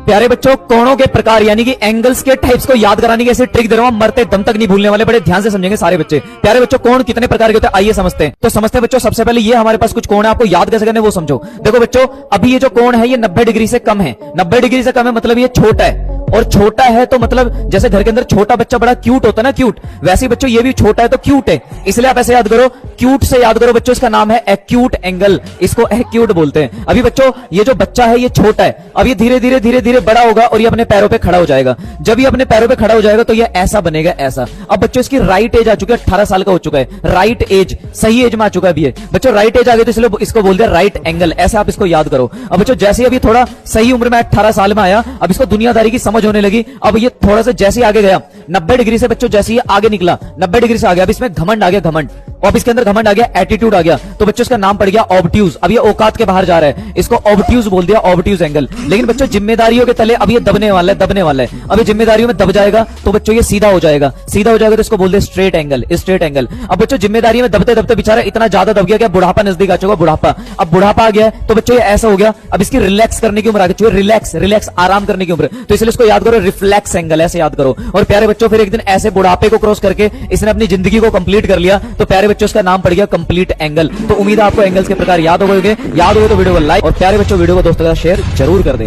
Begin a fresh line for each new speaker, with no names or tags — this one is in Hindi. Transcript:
प्यारे बच्चों, कोणों के प्रकार यानी कि एंगल्स के टाइप्स को याद कराने की ऐसे ट्रिक दे रहा हूं, मरते दम तक नहीं भूलने वाले, बड़े ध्यान से समझेंगे सारे बच्चे। प्यारे बच्चों, कोण कितने प्रकार के होते हैं आइए समझते हैं। तो समझते हैं बच्चों, सबसे पहले ये हमारे पास कुछ कोण है, आपको याद कैसे करने वो समझो। देखो बच्चों, अभी ये जो कोण है ये 90 डिग्री से कम है। 90 डिग्री से कम है मतलब ये छोटा है, और छोटा है तो मतलब जैसे घर के अंदर छोटा बच्चा बड़ा क्यूट होता है ना, क्यूट, वैसे ही बच्चों ये भी छोटा है तो क्यूट है। इसलिए आप ऐसे याद करो, क्यूट से याद करो बच्चों, इसका नाम है एक्यूट एंगल, इसको एक्यूट बोलते हैं। अभी बच्चों ये जो बच्चा है ये छोटा है, अब ये धीरे धीरे धीरे धीरे बड़ा होगा और ये अपने पैरों पे खड़ा हो जाएगा। जब ये अपने पैरों पे खड़ा हो जाएगा तो ये ऐसा बनेगा, ऐसा। अब बच्चों इसकी राइट एज आ चुकी है, 18 साल का हो चुका है, राइट एज, सही एज में आ चुका है अभी ये बच्चों, राइट एज आ गई तो इसलिए इसको बोल दिया राइट एंगल, ऐसे आप इसको याद करो। अब बच्चों जैसे अभी थोड़ा सही उम्र में 18 साल में आया, अब इसको दुनियादारी की समझ होने लगी, अब ये थोड़ा सा जैसे आगे गया 90 डिग्री से बच्चों, जैसे ये आगे निकला 90 डिग्री से आ गया, अब इसमें घमंड आ गया, घमंड, और इसके अंदर घमंड आ गया, एटीट्यूड आ गया, तो बच्चों इसका नाम पड़ गया ऑब्ट्यूज। अब ये औकात के बाहर जा रहा है, इसको ऑब्ट्यूज बोल दिया, ऑब्ट्यूज एंगल। लेकिन बच्चों जिम्मेदारियों के तले अब ये दबने वाला है, दबने वाला है। अब ये जिम्मेदारियों में दब जाएगा तो बच्चों ये सीधा हो जाएगा, सीधा हो जाएगा तो इसको बोल दे स्ट्रेट एंगल, स्ट्रेट एंगल। अब बच्चों जिम्मेदारी में दबते दबते बेचारा इतना ज्यादा दब गया कि बुढ़ापा नजदीक आ चुका, बुढ़ापा, अब बुढ़ापा आ गया तो बच्चों ये ऐसा हो गया, अब इसकी रिलैक्स करने की उम्र आ गई, रिलैक्स, रिलैक्स, आराम करने की उम्र, तो इसलिए इसको याद करो रिफ्लेक्स एंगल, ऐसे याद करो। और प्यारे बच्चों फिर एक दिन ऐसे बुढ़ापे को क्रॉस करके इसने अपनी जिंदगी को कंप्लीट कर लिया, तो प्यारे बच्चों इसका नाम पड़ गया कंप्लीट एंगल। तो उम्मीद है आपको एंगल्स के प्रकार याद हो गए, याद हो तो वीडियो को लाइक, और प्यारे बच्चों वीडियो को दोस्तों के साथ शेयर जरूर कर दें।